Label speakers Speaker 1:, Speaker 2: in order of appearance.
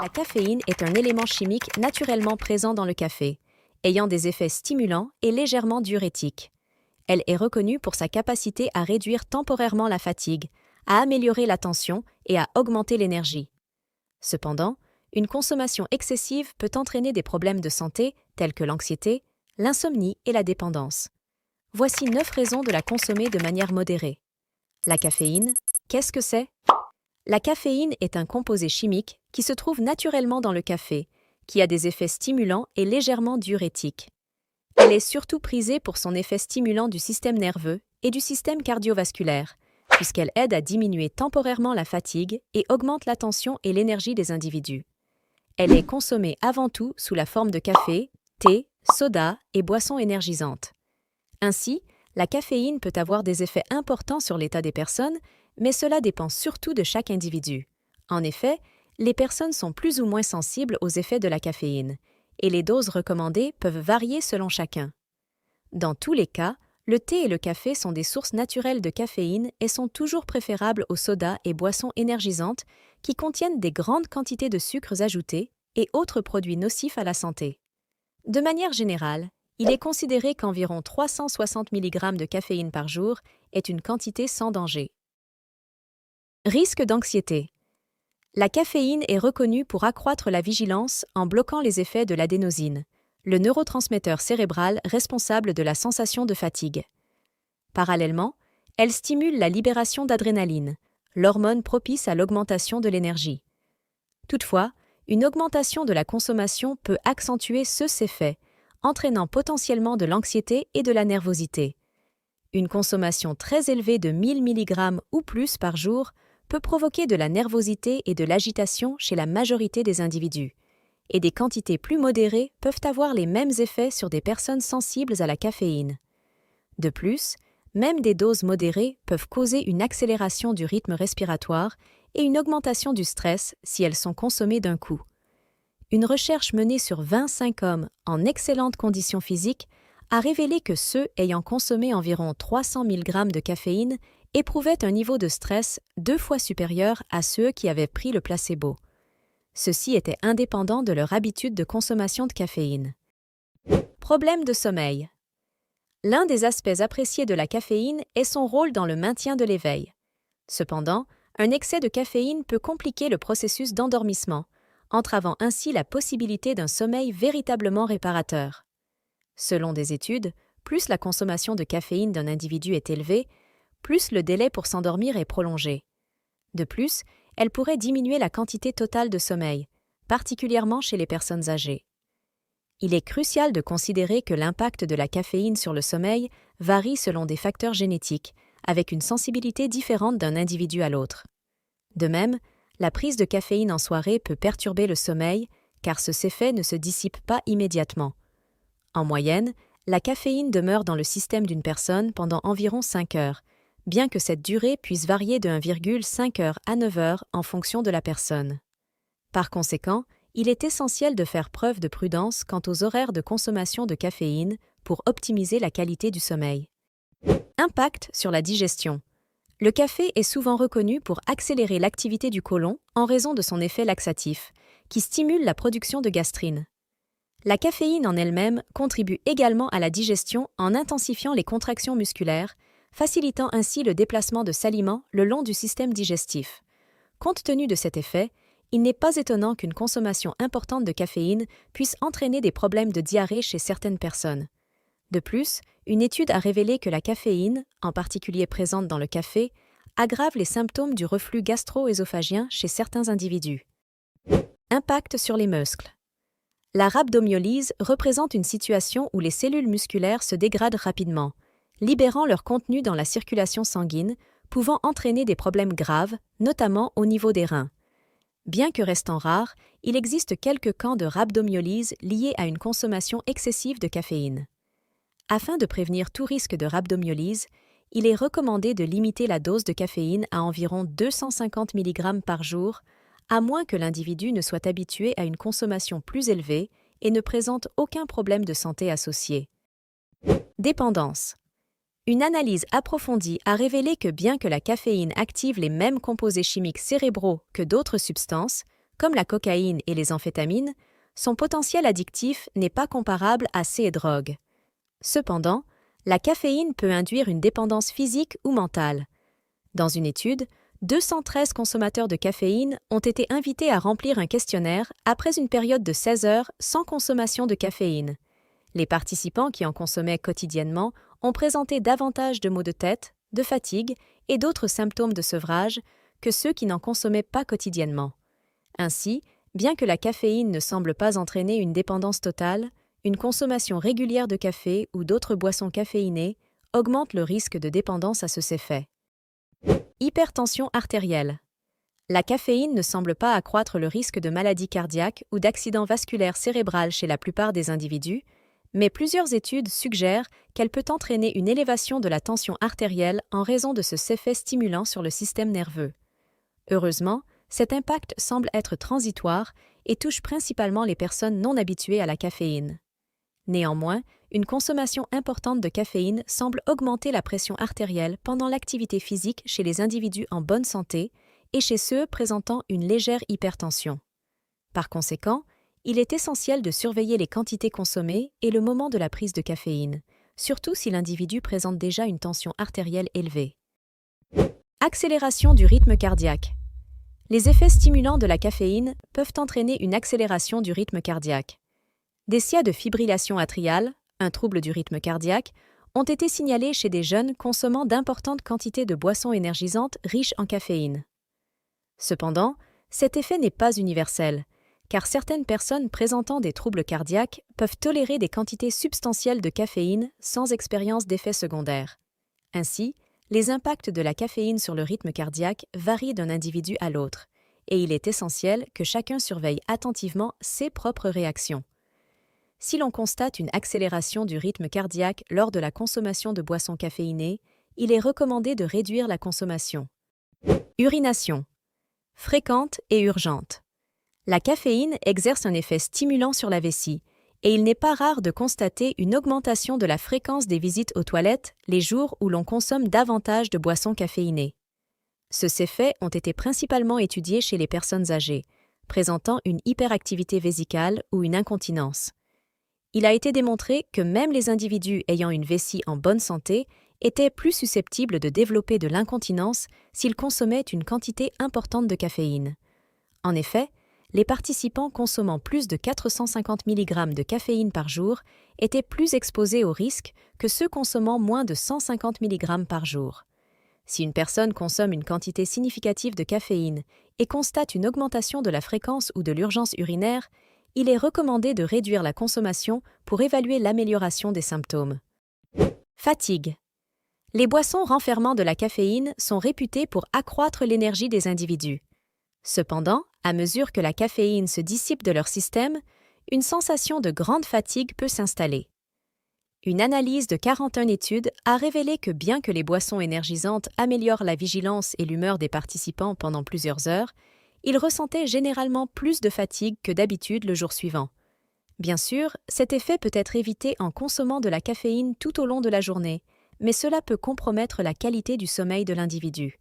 Speaker 1: La caféine est un élément chimique naturellement présent dans le café, ayant des effets stimulants et légèrement diurétiques. Elle est reconnue pour sa capacité à réduire temporairement la fatigue, à améliorer l'attention et à augmenter l'énergie. Cependant, une consommation excessive peut entraîner des problèmes de santé tels que l'anxiété, l'insomnie et la dépendance. Voici 9 raisons de la consommer de manière modérée. La caféine, qu'est-ce que c'est? La caféine est un composé chimique qui se trouve naturellement dans le café, qui a des effets stimulants et légèrement diurétiques. Elle est surtout prisée pour son effet stimulant du système nerveux et du système cardiovasculaire, puisqu'elle aide à diminuer temporairement la fatigue et augmente l'attention et l'énergie des individus. Elle est consommée avant tout sous la forme de café, thé, soda et boissons énergisantes. Ainsi, la caféine peut avoir des effets importants sur l'état des personnes, mais cela dépend surtout de chaque individu. En effet, les personnes sont plus ou moins sensibles aux effets de la caféine, et les doses recommandées peuvent varier selon chacun. Dans tous les cas, le thé et le café sont des sources naturelles de caféine et sont toujours préférables aux sodas et boissons énergisantes qui contiennent des grandes quantités de sucres ajoutés et autres produits nocifs à la santé. De manière générale, il est considéré qu'environ 360 mg de caféine par jour est une quantité sans danger. Risque d'anxiété. La caféine est reconnue pour accroître la vigilance en bloquant les effets de l'adénosine, le neurotransmetteur cérébral responsable de la sensation de fatigue. Parallèlement, elle stimule la libération d'adrénaline, l'hormone propice à l'augmentation de l'énergie. Toutefois, une augmentation de la consommation peut accentuer ceux effets, entraînant potentiellement de l'anxiété et de la nervosité. Une consommation très élevée de 1000 mg ou plus par jour peut provoquer de la nervosité et de l'agitation chez la majorité des individus, et des quantités plus modérées peuvent avoir les mêmes effets sur des personnes sensibles à la caféine. De plus, même des doses modérées peuvent causer une accélération du rythme respiratoire et une augmentation du stress si elles sont consommées d'un coup. Une recherche menée sur 25 hommes en excellentes conditions physiques a révélé que ceux ayant consommé environ 300 mg de caféine éprouvaient un niveau de stress 2 fois supérieur à ceux qui avaient pris le placebo. Ceci était indépendant de leur habitude de consommation de caféine. Problème de sommeil. L'un des aspects appréciés de la caféine est son rôle dans le maintien de l'éveil. Cependant, un excès de caféine peut compliquer le processus d'endormissement, entravant ainsi la possibilité d'un sommeil véritablement réparateur. Selon des études, plus la consommation de caféine d'un individu est élevée, plus le délai pour s'endormir est prolongé. De plus, elle pourrait diminuer la quantité totale de sommeil, particulièrement chez les personnes âgées. Il est crucial de considérer que l'impact de la caféine sur le sommeil varie selon des facteurs génétiques, avec une sensibilité différente d'un individu à l'autre. De même, la prise de caféine en soirée peut perturber le sommeil, car ces effets ne se dissipent pas immédiatement. En moyenne, la caféine demeure dans le système d'une personne pendant environ 5 heures, bien que cette durée puisse varier de 1,5 heures à 9 heures en fonction de la personne. Par conséquent, il est essentiel de faire preuve de prudence quant aux horaires de consommation de caféine pour optimiser la qualité du sommeil. Impact sur la digestion. Le café est souvent reconnu pour accélérer l'activité du côlon en raison de son effet laxatif, qui stimule la production de gastrine. La caféine en elle-même contribue également à la digestion en intensifiant les contractions musculaires, facilitant ainsi le déplacement de saliments le long du système digestif. Compte tenu de cet effet, il n'est pas étonnant qu'une consommation importante de caféine puisse entraîner des problèmes de diarrhée chez certaines personnes. De plus, une étude a révélé que la caféine, en particulier présente dans le café, aggrave les symptômes du reflux gastro-œsophagien chez certains individus. Impact sur les muscles. La rhabdomyolyse représente une situation où les cellules musculaires se dégradent rapidement, libérant leur contenu dans la circulation sanguine, pouvant entraîner des problèmes graves, notamment au niveau des reins. Bien que restant rares, il existe quelques cas de rhabdomyolyse liés à une consommation excessive de caféine. Afin de prévenir tout risque de rhabdomyolyse, il est recommandé de limiter la dose de caféine à environ 250 mg par jour, à moins que l'individu ne soit habitué à une consommation plus élevée et ne présente aucun problème de santé associé. Dépendance. Une analyse approfondie a révélé que bien que la caféine active les mêmes composés chimiques cérébraux que d'autres substances, comme la cocaïne et les amphétamines, son potentiel addictif n'est pas comparable à ces drogues. Cependant, la caféine peut induire une dépendance physique ou mentale. Dans une étude, 213 consommateurs de caféine ont été invités à remplir un questionnaire après une période de 16 heures sans consommation de caféine. Les participants qui en consommaient quotidiennement ont présenté davantage de maux de tête, de fatigue et d'autres symptômes de sevrage que ceux qui n'en consommaient pas quotidiennement. Ainsi, bien que la caféine ne semble pas entraîner une dépendance totale, une consommation régulière de café ou d'autres boissons caféinées augmente le risque de dépendance à ces effets. Hypertension artérielle. La caféine ne semble pas accroître le risque de maladie cardiaque ou d'accident vasculaire cérébral chez la plupart des individus, mais plusieurs études suggèrent qu'elle peut entraîner une élévation de la tension artérielle en raison de ce effet stimulant sur le système nerveux. Heureusement, cet impact semble être transitoire et touche principalement les personnes non habituées à la caféine. Néanmoins, une consommation importante de caféine semble augmenter la pression artérielle pendant l'activité physique chez les individus en bonne santé et chez ceux présentant une légère hypertension. Par conséquent, il est essentiel de surveiller les quantités consommées et le moment de la prise de caféine, surtout si l'individu présente déjà une tension artérielle élevée. Accélération du rythme cardiaque. Les effets stimulants de la caféine peuvent entraîner une accélération du rythme cardiaque. Des cas de fibrillation atriale, un trouble du rythme cardiaque, ont été signalés chez des jeunes consommant d'importantes quantités de boissons énergisantes riches en caféine. Cependant, cet effet n'est pas universel, car certaines personnes présentant des troubles cardiaques peuvent tolérer des quantités substantielles de caféine sans expérience d'effets secondaires. Ainsi, les impacts de la caféine sur le rythme cardiaque varient d'un individu à l'autre, et il est essentiel que chacun surveille attentivement ses propres réactions. Si l'on constate une accélération du rythme cardiaque lors de la consommation de boissons caféinées, il est recommandé de réduire la consommation. Urination. Fréquente et urgente. La caféine exerce un effet stimulant sur la vessie, et il n'est pas rare de constater une augmentation de la fréquence des visites aux toilettes les jours où l'on consomme davantage de boissons caféinées. Ces effets ont été principalement étudiés chez les personnes âgées, présentant une hyperactivité vésicale ou une incontinence. Il a été démontré que même les individus ayant une vessie en bonne santé étaient plus susceptibles de développer de l'incontinence s'ils consommaient une quantité importante de caféine. En effet, les participants consommant plus de 450 mg de caféine par jour étaient plus exposés au risque que ceux consommant moins de 150 mg par jour. Si une personne consomme une quantité significative de caféine et constate une augmentation de la fréquence ou de l'urgence urinaire, il est recommandé de réduire la consommation pour évaluer l'amélioration des symptômes. Fatigue. Les boissons renfermant de la caféine sont réputées pour accroître l'énergie des individus. Cependant, à mesure que la caféine se dissipe de leur système, une sensation de grande fatigue peut s'installer. Une analyse de 41 études a révélé que bien que les boissons énergisantes améliorent la vigilance et l'humeur des participants pendant plusieurs heures, ils ressentaient généralement plus de fatigue que d'habitude le jour suivant. Bien sûr, cet effet peut être évité en consommant de la caféine tout au long de la journée, mais cela peut compromettre la qualité du sommeil de l'individu.